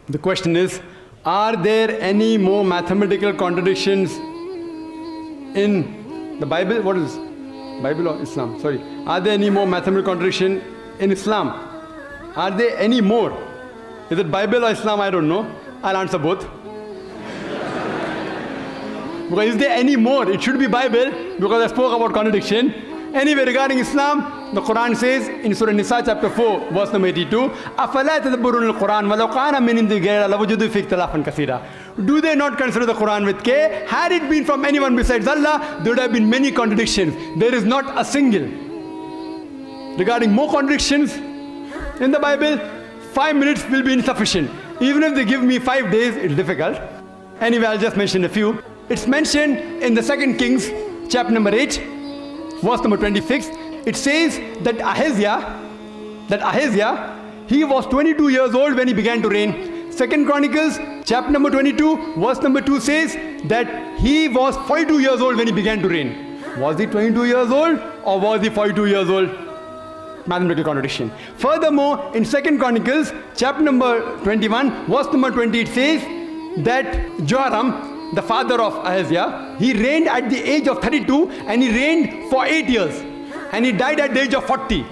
The question is, are there any more mathematical contradictions in the Bible? What is Bible or Islam? Sorry. Are there any more mathematical contradiction in Islam? Are there any more? Is it Bible or Islam? I don't know. I'll answer both. Because is there any more? It should be Bible, because I spoke about contradiction. Anyway, regarding Islam, the Quran says in Surah Nisa chapter 4, verse number 82, أَفَلَا تَدَبُّرُونَ الْقُرْآنَ وَلَوْ كَانَ مِنْ عِنْدِ غَيْرِ اللَّهِ لَوَجَدُوا فِيهِ اخْتِلَافًا كَثِيرًا. Do they not consider the Quran with care? Had it been from anyone besides Allah, there would have been many contradictions. There is not a single. Regarding more contradictions in the Bible, 5 minutes will be insufficient. Even if they give me 5 days, it's difficult. Anyway, I'll just mention a few. It's mentioned in the 2 Kings, chapter number 8, verse number 26. It says that Ahaziah, he was 22 years old when he began to reign. 2 Chronicles, chapter number 22, verse number 2 says that he was 42 years old when he began to reign. Was he 22 years old or was he 42 years old? Mathematical contradiction. Furthermore, in 2 Chronicles, chapter number 21, verse number 20, it says that Joram, the father of Ahaziah, he reigned at the age of 32 and he reigned for 8 years. And he died at the age of 40.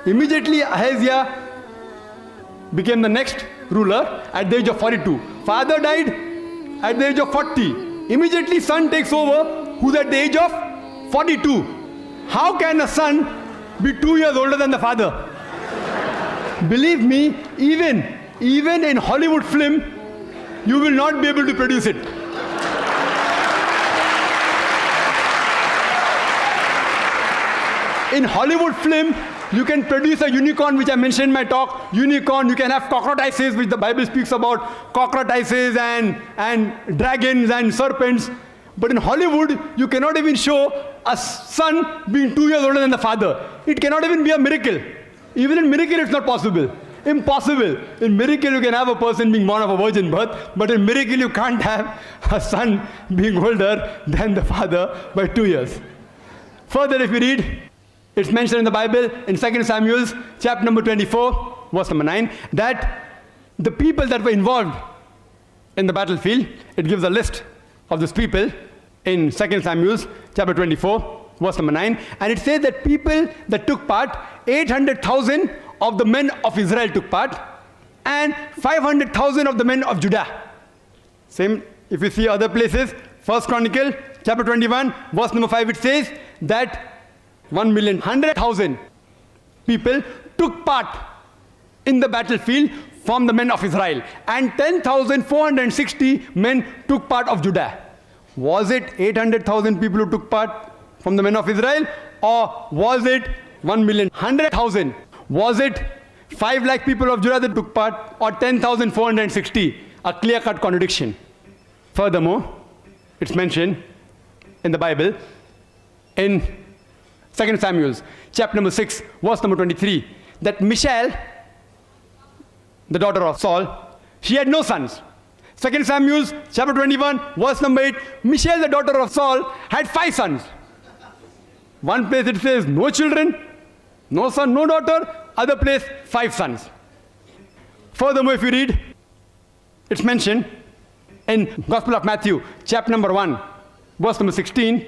Immediately Ahaziah became the next ruler at the age of 42. Father died at the age of 40. Immediately son takes over, who's at the age of 42. How can a son be 2 years older than the father? Believe me, even in Hollywood film, you will not be able to produce it. In Hollywood film, you can produce a unicorn, which I mentioned in my talk. Unicorn, you can have cockroaches, which the Bible speaks about, cockroaches and dragons and serpents. But in Hollywood, you cannot even show a son being 2 years older than the father. It cannot even be a miracle. Even in miracle, it's not possible. Impossible. In miracle, you can have a person being born of a virgin birth, but in miracle, you can't have a son being older than the father by 2 years. Further, if you read, it's mentioned in the Bible in 2 Samuel, chapter number 24, verse number 9, that the people that were involved in the battlefield, it gives a list of these people in 2 Samuel, chapter 24, verse number 9, and it says that people that took part, 800,000 of the men of Israel took part, and 500,000 of the men of Judah. Same, if you see other places, 1 Chronicle, chapter 21, verse number 5, it says that 1,100,000 people took part in the battlefield from the men of Israel, and 10,460 men took part of Judah. Was it 800,000 people who took part from the men of Israel, or was it 1,100,000? Was it 5 lakh people of Judah that took part, or 10,460? A clear-cut contradiction. Furthermore, it's mentioned in the Bible in 2 Samuel, chapter number 6, verse number 23, that Michal, the daughter of Saul, she had no sons. 2 Samuel, chapter 21, verse number 8, Michal, the daughter of Saul, had 5 sons. One place it says no children, no son, no daughter. Other place, 5 sons. Furthermore, if you read, it's mentioned in Gospel of Matthew, chapter number 1, verse number 16,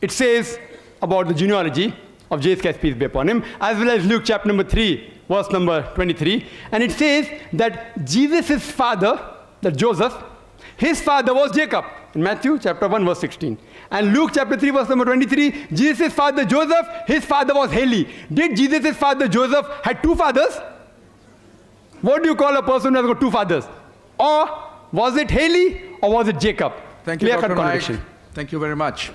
it says about the genealogy of Jesus, peace be upon him, as well as Luke chapter number 3, verse number 23. And it says that Jesus' father, that Joseph, his father was Jacob, in Matthew chapter 1, verse 16. And Luke chapter 3, verse number 23, Jesus' father Joseph, his father was Heli. Did Jesus' father Joseph had 2 fathers? What do you call a person who has got 2 fathers? Or was it Heli or was it Jacob? Thank you, Dr. Naik. Thank you very much.